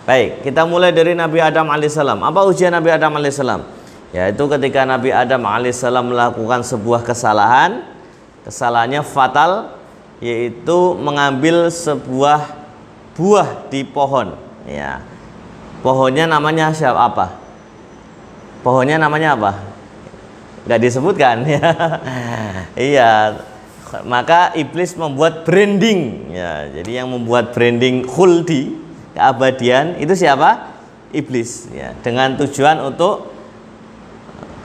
Baik, kita mulai dari Nabi Adam alaihissalam. Apa ujian Nabi Adam alaihissalam? Yaitu ketika Nabi Adam alaihissalam melakukan sebuah kesalahan, kesalahannya fatal, yaitu mengambil sebuah buah di pohon. Ya, pohonnya namanya siapa? Apa? Pohonnya namanya apa? Nggak disebutkan. Ya, iya. Maka iblis membuat branding. Ya, jadi yang membuat branding khuldi, keabadian, itu siapa? Iblis, ya, dengan tujuan untuk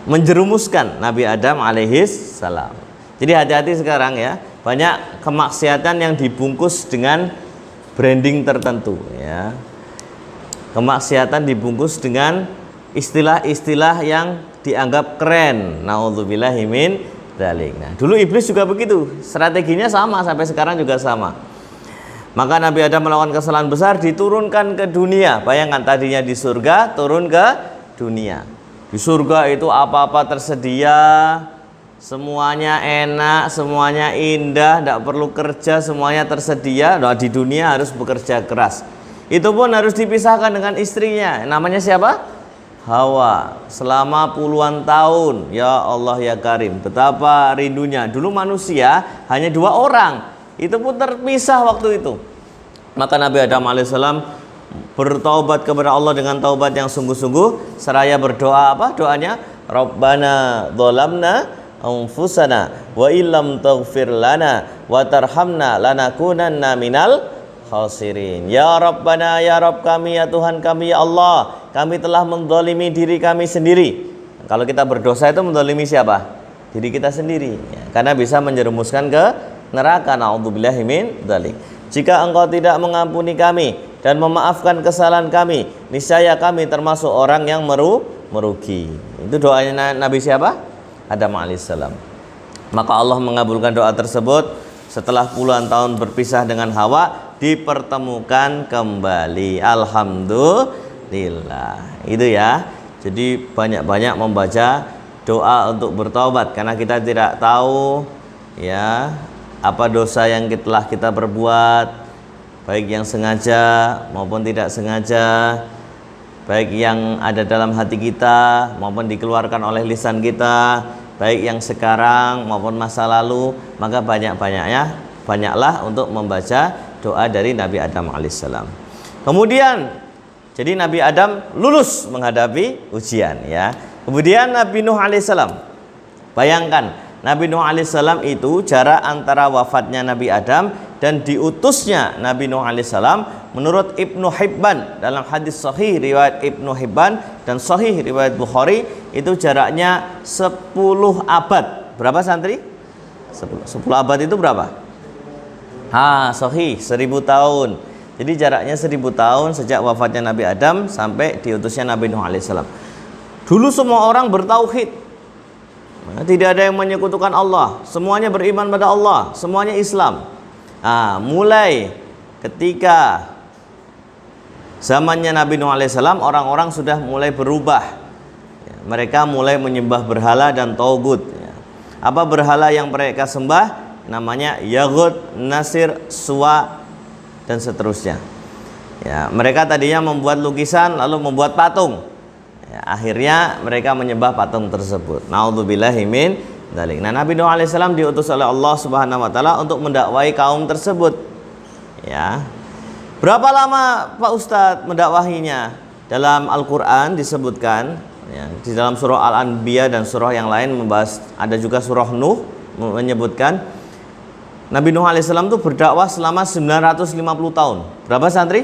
menjerumuskan Nabi Adam alaihis salam. Jadi hati-hati sekarang ya, banyak kemaksiatan yang dibungkus dengan branding tertentu ya. Kemaksiatan dibungkus dengan istilah-istilah yang dianggap keren. Nauzubillahi min dzalik. Nah, dulu iblis juga begitu, strateginya sama, sampai sekarang juga sama. Maka Nabi Adam melakukan kesalahan besar, diturunkan ke dunia. Bayangkan tadinya di surga, turun ke dunia. Di surga itu apa-apa tersedia, semuanya enak, semuanya indah, tidak perlu kerja, semuanya tersedia. Nah, di dunia harus bekerja keras. Itu pun harus dipisahkan dengan istrinya. Namanya siapa? Hawa. Selama puluhan tahun. Ya Allah ya Karim, betapa rindunya. Dulu manusia hanya 2 orang. Itu pun terpisah waktu itu. Maka Nabi Adam alaihissalam bertaubat kepada Allah dengan taubat yang sungguh-sungguh, seraya berdoa. Apa doanya? Rabbana dzalamna anfusana wa illam taghfir lana wa tarhamna lanakunanna minal khasirin. Ya Rabbana, ya Rabb kami, ya Tuhan kami, ya Allah, kami telah menzalimi diri kami sendiri. Kalau kita berdosa itu menzalimi siapa? Diri kita sendiri ya, karena bisa menjerumuskan ke neraka. Na'udzubillahi min dzalik. Jika engkau tidak mengampuni kami dan memaafkan kesalahan kami, niscaya kami termasuk orang yang merugi. Itu doanya Nabi siapa? Adam alaihissalam. Maka Allah mengabulkan doa tersebut. Setelah puluhan tahun berpisah dengan Hawa, dipertemukan kembali. Alhamdulillah. Itu ya. Jadi banyak-banyak membaca doa untuk bertaubat, karena kita tidak tahu ya apa dosa yang telah kita perbuat, baik yang sengaja maupun tidak sengaja, baik yang ada dalam hati kita maupun dikeluarkan oleh lisan kita, baik yang sekarang maupun masa lalu. Maka banyaklah untuk membaca doa dari Nabi Adam alaihissalam. Kemudian jadi Nabi Adam lulus menghadapi ujian ya. Kemudian Nabi Nuh alaihissalam. Bayangkan, Nabi Nuh alaihissalam itu jarak antara wafatnya Nabi Adam dan diutusnya Nabi Nuh alaihissalam menurut Ibnu Hibban dalam hadis sahih riwayat Ibnu Hibban dan sahih riwayat Bukhari, itu jaraknya 10 abad. Berapa santri? 10 abad itu berapa? Sahih 1000 tahun. Jadi jaraknya 1000 tahun sejak wafatnya Nabi Adam sampai diutusnya Nabi Nuh alaihissalam. Dulu semua orang bertauhid, tidak ada yang menyekutukan Allah, semuanya beriman pada Allah, semuanya Islam. Mulai ketika zamannya Nabi Nuh alaihissalam, orang-orang sudah mulai berubah. Mereka mulai menyembah berhala dan taugut. Apa berhala yang mereka sembah? Namanya Yaghut, Nasir, Suwa, dan seterusnya. Ya, mereka tadinya membuat lukisan lalu membuat patung. Ya, akhirnya mereka menyembah patung tersebut. Na'udzubillahi min dzalik. Nah, Nabi Nuh alaihissalam diutus oleh Allah Subhanahu wa taala untuk mendakwai kaum tersebut. Ya. Berapa lama Pak Ustadz mendakwahinya? Dalam Al-Qur'an disebutkan ya, di dalam surah Al-Anbiya dan surah yang lain membahas, ada juga surah Nuh menyebutkan Nabi Nuh alaihissalam itu berdakwah selama 950 tahun. Berapa santri?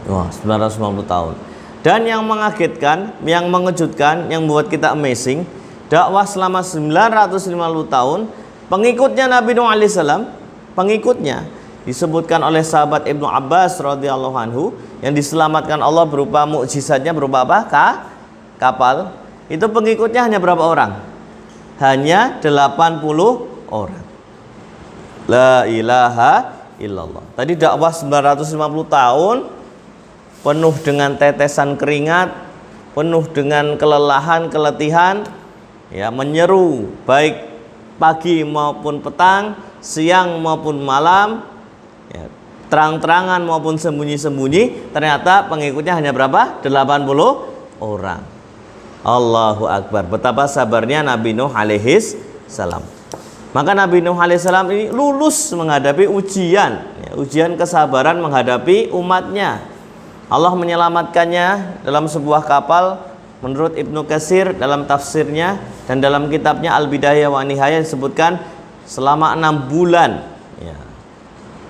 950 tahun. Dan yang mengagetkan, yang mengejutkan, yang membuat kita amazing, dakwah selama 950 tahun, pengikutnya Nabi Nuh alaihissalam, pengikutnya disebutkan oleh sahabat Ibnu Abbas radhiyallahu anhu, yang diselamatkan Allah berupa mukjizatnya berupa apa? Kapal. Itu pengikutnya hanya berapa orang? Hanya 80 orang. La ilaha illallah. Tadi dakwah 950 tahun, penuh dengan tetesan keringat, penuh dengan kelelahan, keletihan, ya, menyeru baik pagi maupun petang, siang maupun malam, ya, terang-terangan maupun sembunyi-sembunyi, ternyata pengikutnya hanya berapa? 80 orang. Allahu Akbar. Betapa sabarnya Nabi Nuh alaihis salam. Maka Nabi Nuh alaihis salam ini lulus menghadapi ujian, ya, ujian kesabaran menghadapi umatnya. Allah menyelamatkannya dalam sebuah kapal. Menurut Ibnu Katsir dalam tafsirnya dan dalam kitabnya Al-Bidayah wa Nihayah disebutkan selama 6 bulan, ya,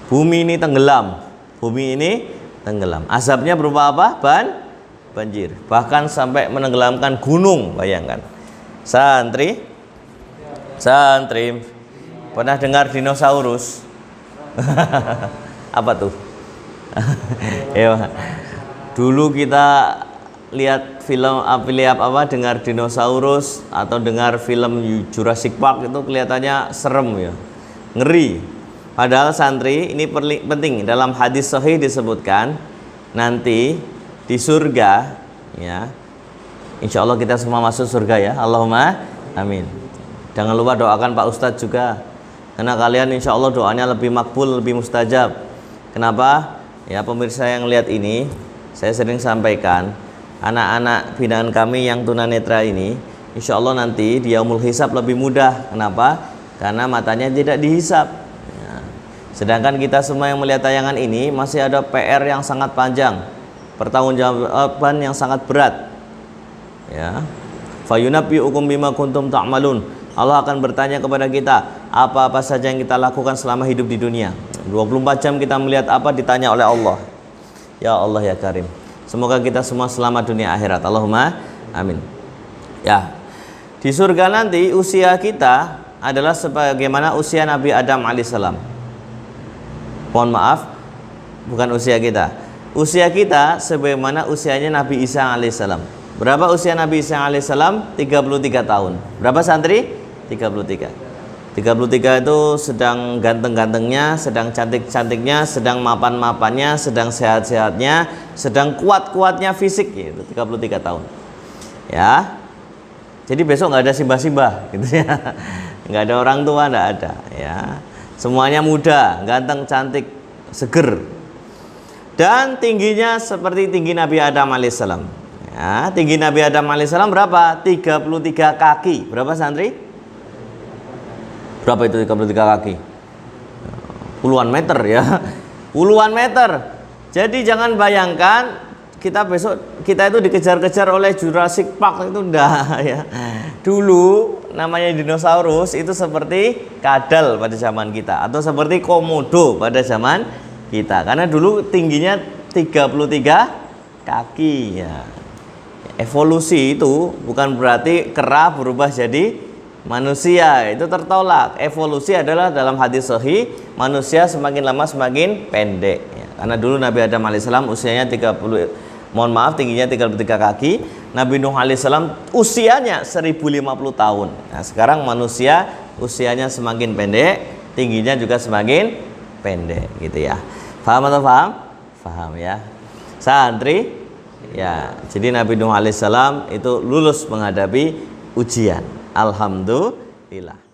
bumi ini tenggelam. Bumi ini tenggelam. Azabnya berupa apa? Banjir. Bahkan sampai menenggelamkan gunung, bayangkan. Santri pernah dengar dinosaurus? Apa tuh? Ya, dulu kita lihat film dengar dinosaurus atau dengar film Jurassic Park itu kelihatannya serem, ya, ngeri. Padahal santri, ini penting, dalam hadis sahih disebutkan nanti di surga, ya, insya Allah kita semua masuk surga, ya, Allahumma amin. Jangan lupa doakan Pak Ustadz juga, karena kalian insya Allah doanya lebih makbul, lebih mustajab. Kenapa? Ya, pemirsa yang lihat ini, saya sering sampaikan, anak-anak binaan kami yang tunanetra ini, insya Allah nanti di yaumul hisab lebih mudah. Kenapa? Karena matanya tidak dihisab, ya. Sedangkan kita semua yang melihat tayangan ini masih ada PR yang sangat panjang, pertanggungjawaban yang sangat berat, ya. Fayunabbi'ukum bima kuntum ta'malun. Allah akan bertanya kepada kita apa-apa saja yang kita lakukan selama hidup di dunia. 24 jam kita melihat apa, ditanya oleh Allah. Ya Allah ya Karim, semoga kita semua selamat dunia akhirat. Allahumma amin. Ya, di surga nanti usia kita adalah sebagaimana usia Nabi Adam alaihissalam. Mohon maaf, bukan usia kita. Usia kita sebagaimana usianya Nabi Isa alaihissalam. Berapa usia Nabi Isa alaihissalam? 33 tahun. Berapa santri? 33. 33 itu sedang ganteng-gantengnya, sedang cantik-cantiknya, sedang mapan-mapannya, sedang sehat-sehatnya, sedang kuat-kuatnya fisik, gitu. 33 tahun. Ya. Jadi besok nggak ada simbah-simbah, gitu ya. Nggak ada orang tua, nggak ada, ya. Semuanya muda, ganteng, cantik, seger. Dan tingginya seperti tinggi Nabi Adam alaihissalam. Ya, tinggi Nabi Adam alaihissalam berapa? 33 kaki. Berapa santri? Berapa itu 33 kaki? Puluhan meter, ya. Puluhan meter. Jadi jangan bayangkan kita besok itu dikejar-kejar oleh Jurassic Park, itu enggak, ya. Dulu namanya dinosaurus itu seperti kadal pada zaman kita atau seperti komodo pada zaman kita. Karena dulu tingginya 33 kaki, ya. Evolusi itu bukan berarti kera berubah jadi manusia, itu tertolak. Evolusi adalah dalam hadis sahih, manusia semakin lama semakin pendek, ya. Karena dulu Nabi Adam alaihissalam usianya tingginya 33 kaki. Nabi Nuh alaihissalam usianya 1050 tahun. Nah, sekarang manusia usianya semakin pendek, tingginya juga semakin pendek, gitu ya. Paham atau paham? Paham, ya. Santri, ya. Jadi Nabi Nuh alaihissalam itu lulus menghadapi ujian. Alhamdulillah.